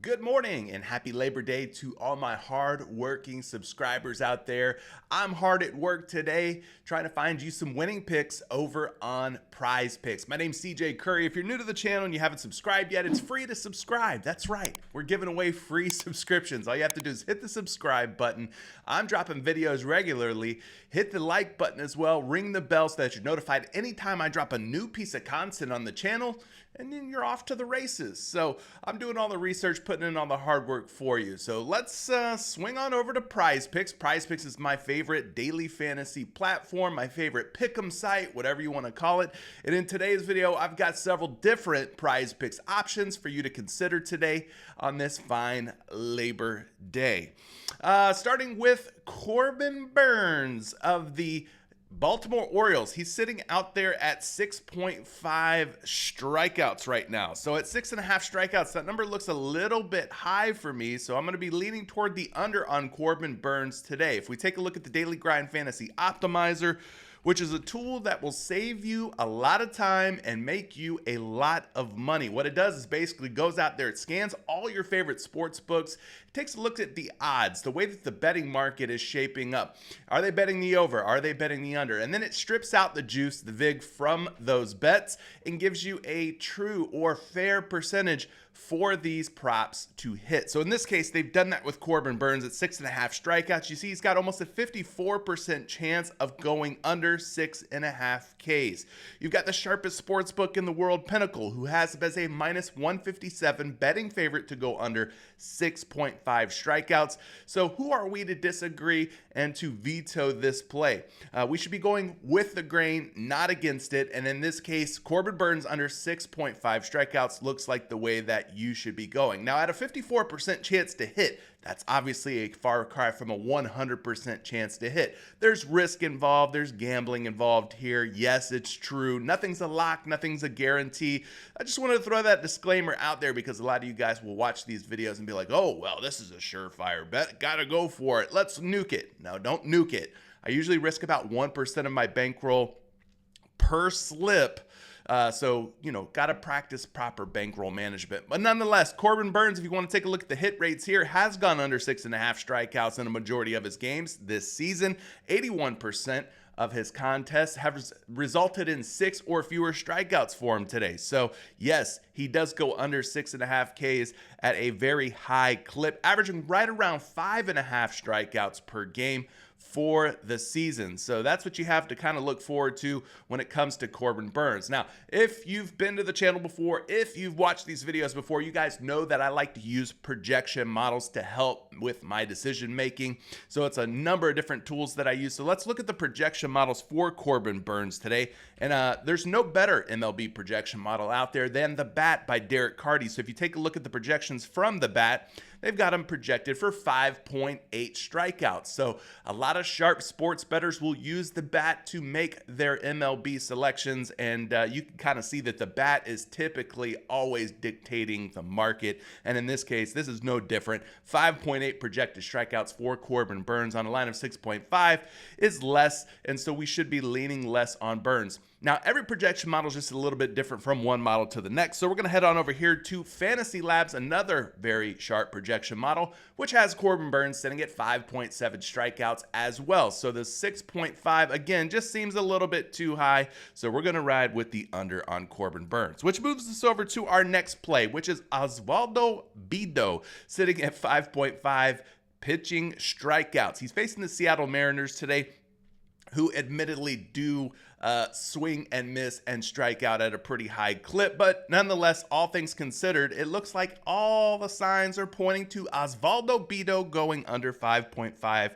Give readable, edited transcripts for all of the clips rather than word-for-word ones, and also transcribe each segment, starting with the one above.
Good morning and happy Labor Day to all my hard-working subscribers out there. I'm hard at work today trying to find you some winning picks over on PrizePicks. My name's CJ Curry. If you're new to the channel and you haven't subscribed yet, it's free to subscribe. That's right. We're giving away free subscriptions. All you have to do is hit the subscribe button. I'm dropping videos regularly. Hit the like button as well. Ring the bell so that you're notified anytime I drop a new piece of content on the channel, and then you're off to the races. So I'm doing all the research, putting in all the hard work for you. So let's swing on over to PrizePicks. PrizePicks is my favorite daily fantasy platform, my favorite pick'em site, whatever you want to call it. And in today's video, I've got several different PrizePicks options for you to consider today on this fine Labor Day. Starting with Corbin Burnes of the Baltimore Orioles. He's sitting out there at 6.5 strikeouts right now. So at 6.5 strikeouts, that number looks a little bit high for me. So I'm going to be leaning toward the under on Corbin Burnes today. If we take a look at the Daily Grind Fantasy Optimizer, which is a tool that will save you a lot of time and make you a lot of money. What it does is basically goes out there, it scans all your favorite sports books, it takes a look at the odds, the way that the betting market is shaping up. Are they betting the over? Are they betting the under? And then it strips out the juice, the vig from those bets and gives you a true or fair percentage for these props to hit. So in this case, they've done that with Corbin Burnes at 6.5 strikeouts. You see, he's got almost a 54% chance of going under 6.5 Ks. You've got the sharpest sports book in the world, Pinnacle, who has him as a minus 157 betting favorite to go under 6.5 strikeouts. So who are we to disagree and to veto this play? We should be going with the grain, not against it. And in this case, Corbin Burnes under 6.5 strikeouts looks like the way that you should be going. Now, at a 54% chance to hit, that's obviously a far cry from a 100% chance to hit. There's risk involved. There's gambling involved here. Yes, it's true. Nothing's a lock. Nothing's a guarantee. I just wanted to throw that disclaimer out there because a lot of you guys will watch these videos and be like, oh, well, this is a surefire bet. Gotta go for it. Let's nuke it. No, don't nuke it. I usually risk about 1% of my bankroll per slip. So, got to practice proper bankroll management. But nonetheless, Corbin Burnes, if you want to take a look at the hit rates here, has gone under 6.5 strikeouts in a majority of his games this season. 81% of his contests have resulted in 6 or fewer strikeouts for him today. So yes, he does go under 6.5 Ks at a very high clip, averaging right around 5.5 strikeouts per game for the season. So that's what you have to kind of look forward to when it comes to Corbin Burnes. Now, if you've been to the channel before, if you've watched these videos before, you guys know that I like to use projection models to help with my decision making. So it's a number of different tools that I use. So let's look at the projection models for Corbin Burnes today. And there's no better MLB projection model out there than The Bat by Derek Carty. So if you take a look at the projections from The Bat, they've got him projected for 5.8 strikeouts. So a lot of sharp sports bettors will use The Bat to make their MLB selections. And you can kind of see that The Bat is typically always dictating the market. And in this case, this is no different. 5.8 projected strikeouts for Corbin Burnes on a line of 6.5 is less. And so we should be leaning less on Burnes. Now, every projection model is just a little bit different from one model to the next. So we're going to head on over here to Fantasy Labs, another very sharp projection model, which has Corbin Burnes sitting at 5.7 strikeouts as well. So the 6.5, again, just seems a little bit too high. So we're going to ride with the under on Corbin Burnes, which moves us over to our next play, which is Osvaldo Bido sitting at 5.5 pitching strikeouts. He's facing the Seattle Mariners today, who admittedly do swing and miss and strike out at a pretty high clip. But nonetheless, all things considered, it looks like all the signs are pointing to Osvaldo Bido going under 5.5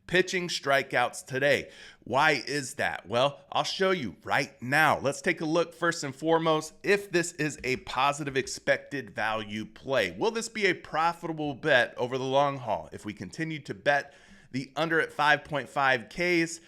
pitching strikeouts today. Why is that? Well, I'll show you right now. Let's take a look first and foremost if this is a positive expected value play. Will this be a profitable bet over the long haul? If we continue to bet the under at 5.5 Ks,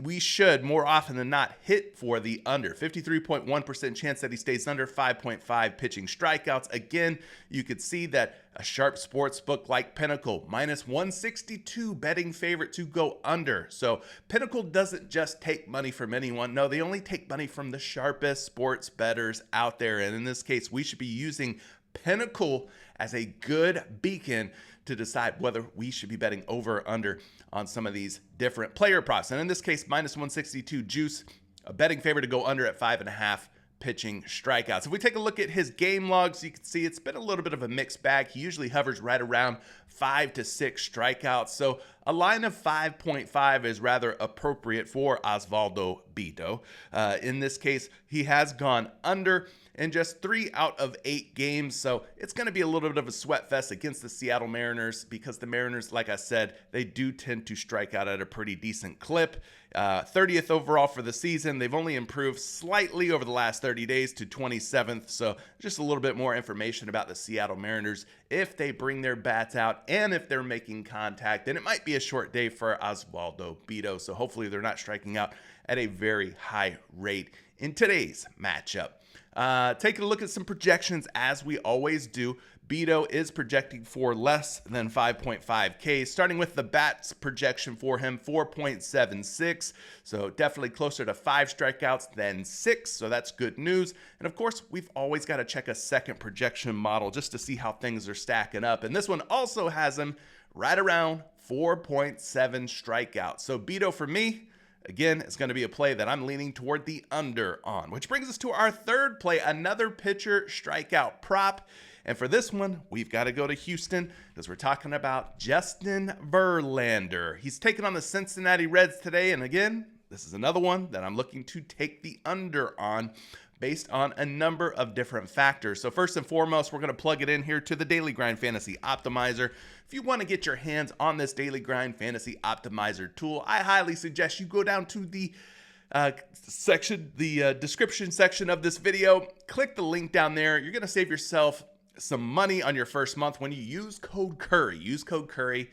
we should more often than not hit for the under. 53.1% chance that he stays under 5.5 pitching strikeouts. Again, you could see that a sharp sports book like Pinnacle, minus 162 betting favorite to go under. So Pinnacle doesn't just take money from anyone. No, they only take money from the sharpest sports bettors out there. And in this case, we should be using Pinnacle as a good beacon to decide whether we should be betting over or under on some of these different player props. And in this case, minus 162 juice, a betting favor to go under at 5.5 pitching strikeouts. If we take a look at his game logs, you can see it's been a little bit of a mixed bag. He usually hovers right around 5 to 6 strikeouts. So a line of 5.5 is rather appropriate for Osvaldo Bido. In this case, he has gone under in just 3 out of 8 games. So it's going to be a little bit of a sweat fest against the Seattle Mariners because the Mariners, like I said, they do tend to strike out at a pretty decent clip. 30th overall for the season. They've only improved slightly over the last 30 days to 27th. So just a little bit more information about the Seattle Mariners. If they bring their bats out and if they're making contact, then it might be a short day for Osvaldo Bido. So hopefully they're not striking out at a very high rate in today's matchup. Taking a look at some projections as we always do. Bido is projecting for less than 5.5 Ks, starting with the bats projection for him, 4.76. So definitely closer to 5 strikeouts than 6. So that's good news. And of course, we've always got to check a second projection model just to see how things are stacking up. And this one also has him right around 4.7 strikeouts. So Bido for me, again, it's going to be a play that I'm leaning toward the under on, which brings us to our third play, another pitcher strikeout prop. And for this one, we've got to go to Houston because we're talking about Justin Verlander. He's taking on the Cincinnati Reds today. And again, this is another one that I'm looking to take the under on based on a number of different factors. So first and foremost, we're going to plug it in here to the Daily Grind Fantasy Optimizer. If you want to get your hands on this Daily Grind Fantasy Optimizer tool, I highly suggest you go down to the description section of this video. Click the link down there. You're going to save yourself some money on your first month when you use code Curry. Use code Curry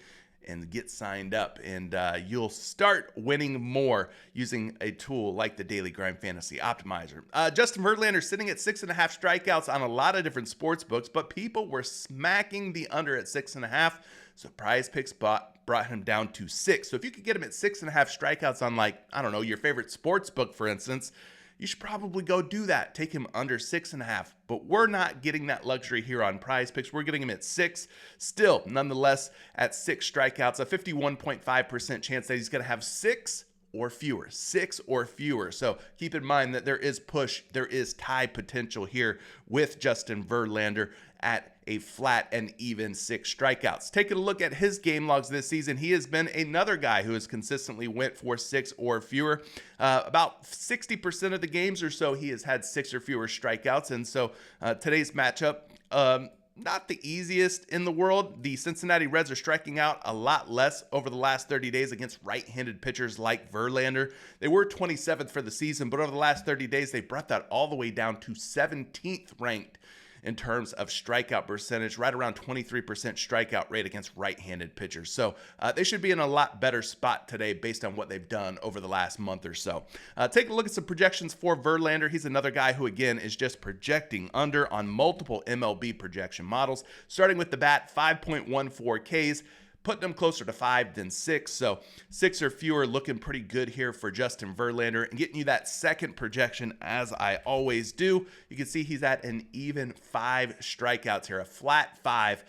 and get signed up, and you'll start winning more using a tool like the Daily Grind Fantasy Optimizer. Justin Verlander sitting at 6.5 strikeouts on a lot of different sports books, but people were smacking the under at 6.5. So PrizePicks brought him down to 6. So if you could get him at 6.5 strikeouts on, like, I don't know, your favorite sports book, for instance, you should probably go do that. Take him under 6.5. But we're not getting that luxury here on PrizePicks. We're getting him at 6. Still, nonetheless, at 6 strikeouts, a 51.5% chance that he's going to have 6 or fewer. 6 or fewer. So keep in mind that there is push, there is tie potential here with Justin Verlander at a flat and even 6 strikeouts. Taking a look at his game logs this season, he has been another guy who has consistently went for 6 or fewer. About 60% of the games or so, he has had 6 or fewer strikeouts. And so today's matchup, not the easiest in the world. The Cincinnati Reds are striking out a lot less over the last 30 days against right-handed pitchers like Verlander. They were 27th for the season, but over the last 30 days, they brought that all the way down to 17th ranked in terms of strikeout percentage, right around 23% strikeout rate against right-handed pitchers. So they should be in a lot better spot today based on what they've done over the last month or so. Take a look at some projections for Verlander. He's another guy who, again, is just projecting under on multiple MLB projection models. Starting with the bat, 5.14 Ks. Putting them closer to 5 than 6. So 6 or fewer looking pretty good here for Justin Verlander. And getting you that second projection, as I always do, you can see he's at an even 5 strikeouts here, a flat 5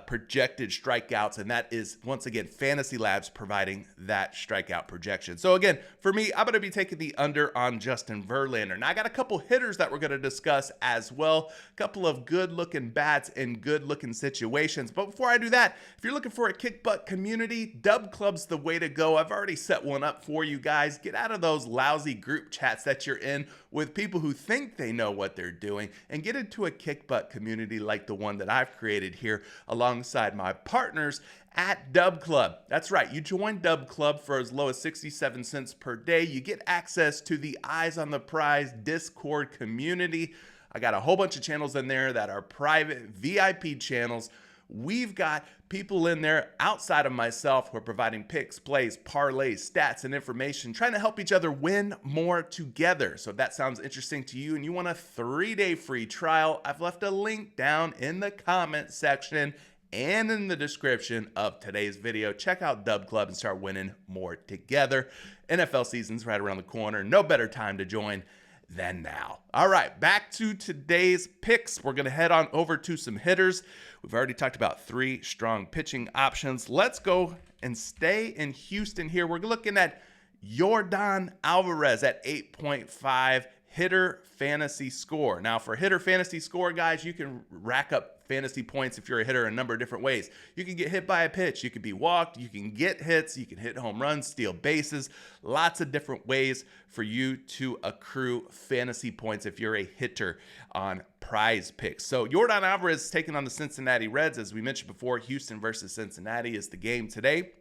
projected strikeouts. And that is, once again, Fantasy Labs providing that strikeout projection. So again, for me, I'm going to be taking the under on Justin Verlander. Now, I got a couple hitters that we're going to discuss as well. A couple of good-looking bats in good-looking situations. But before I do that, if you're looking for a kick butt community, Dub Club's the way to go. I've already set one up for you guys. Get out of those lousy group chats that you're in with people who think they know what they're doing and get into a kick butt community like the one that I've created here alongside my partners at Dub Club. That's right. You join Dub Club for as low as 67 cents per day. You get access to the Eyes on the Prize Discord community. I got a whole bunch of channels in there that are private VIP channels. We've got people in there outside of myself who are providing picks, plays, parlays, stats, and information, trying to help each other win more together. So if that sounds interesting to you and you want a 3-day free trial, I've left a link down in the comment section and in the description of today's video. Check out Dub Club and start winning more together. NFL season's right around the corner. No better time to join than now. All right, back to today's picks. We're going to head on over to some hitters. We've already talked about 3 strong pitching options. Let's go and stay in Houston here. We're looking at Yordan Alvarez at 8.5 hitter fantasy score. Now, for hitter fantasy score, guys, you can rack up fantasy points if you're a hitter in a number of different ways. You can get hit by a pitch, you can be walked, you can get hits, you can hit home runs, steal bases, lots of different ways for you to accrue fantasy points if you're a hitter on PrizePicks. So Yordan Alvarez is taking on the Cincinnati Reds. As we mentioned before, Houston versus Cincinnati is the game today.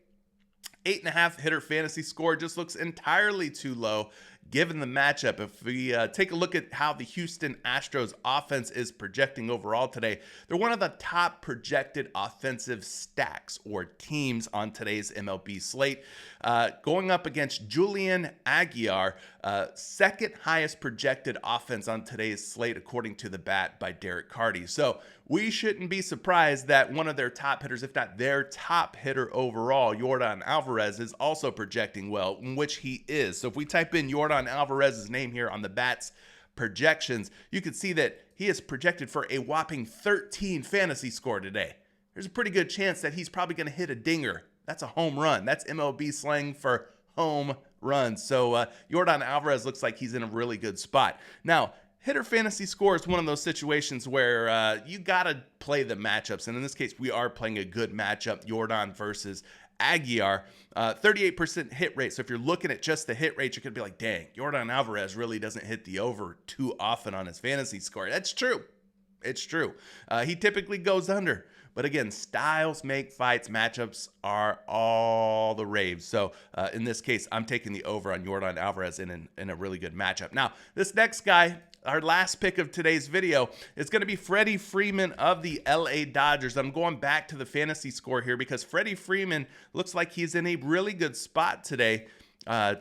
8.5 hitter fantasy score just looks entirely too low given the matchup. If we take a look at how the Houston Astros offense is projecting overall today, they're one of the top projected offensive stacks or teams on today's MLB slate. Going up against Julian Aguilar, second highest projected offense on today's slate, according to The Bat by Derek Carty. So we shouldn't be surprised that one of their top hitters, if not their top hitter overall, Yordan Alvarez, is also projecting well, in which he is. So if we type in Yordan Alvarez's name here on the Bat's projections, you can see that he is projected for a whopping 13 fantasy score today. There's a pretty good chance that he's probably going to hit a dinger. That's a home run. That's MLB slang for home runs. So Yordan Alvarez looks like he's in a really good spot. Now, hitter fantasy score is one of those situations where you got to play the matchups. And in this case, we are playing a good matchup, Yordan versus Aguilar. 38% hit rate. So if you're looking at just the hit rate, you're going to be like, dang, Yordan Alvarez really doesn't hit the over too often on his fantasy score. That's true. It's true. He typically goes under. But again, styles make fights. Matchups are all the rave. So in this case, I'm taking the over on Yordan Alvarez in a really good matchup. Now, this next guy, our last pick of today's video, is going to be Freddy Freeman of the LA Dodgers. I'm going back to the fantasy score here because Freddy Freeman looks like he's in a really good spot today,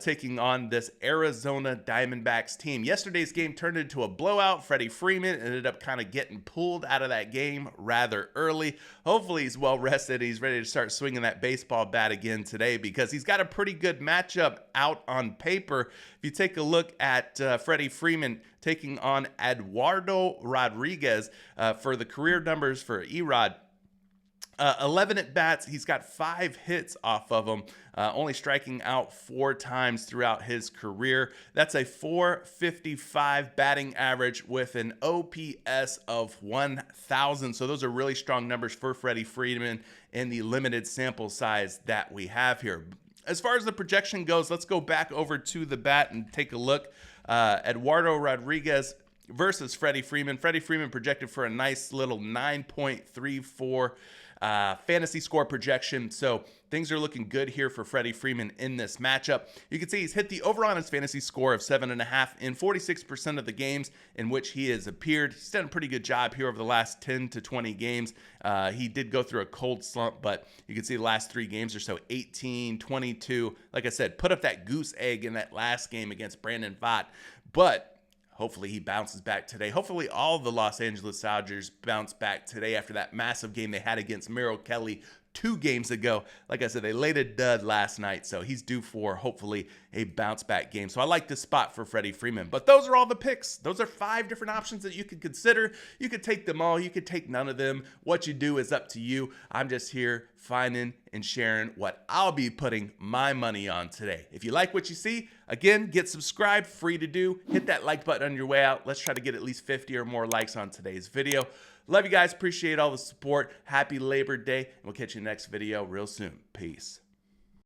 taking on this Arizona Diamondbacks team. Yesterday's game turned into a blowout. Freddy Freeman ended up kind of getting pulled out of that game rather early. Hopefully he's well rested. He's ready to start swinging that baseball bat again today because he's got a pretty good matchup out on paper. If you take a look at Freddy Freeman taking on Eduardo Rodriguez for the career numbers for Erod, 11 at bats. He's got 5 hits off of them, only striking out 4 times throughout his career. That's a .455 batting average with an OPS of 1,000. So those are really strong numbers for Freddy Freeman in the limited sample size that we have here. As far as the projection goes, let's go back over to the bat and take a look. Eduardo Rodriguez versus Freddy Freeman. Freddy Freeman projected for a nice little 9.34 fantasy score projection. So things are looking good here for Freddy Freeman in this matchup. You can see he's hit the over on his fantasy score of 7.5 in 46% of the games in which he has appeared. He's done a pretty good job here over the last 10 to 20 games. He did go through a cold slump, but you can see the last 3 games or so, 18, 22. Like I said, put up that goose egg in that last game against Brandon Vaught. But hopefully he bounces back today. Hopefully all the Los Angeles Dodgers bounce back today after that massive game they had against Merrill Kelly 2 games ago. Like I said, they laid a dud last night, so he's due for hopefully a bounce back game. So I like this spot for Freddy Freeman. But those are all the picks. Those are 5 different options that you could consider. You could take them all. You could take none of them. What you do is up to you. I'm just here finding and sharing what I'll be putting my money on today. If you like what you see, again, get subscribed, free to do. Hit that like button on your way out. Let's try to get at least 50 or more likes on today's video. Love you guys. Appreciate all the support. Happy Labor Day. And we'll catch you next video real soon. Peace.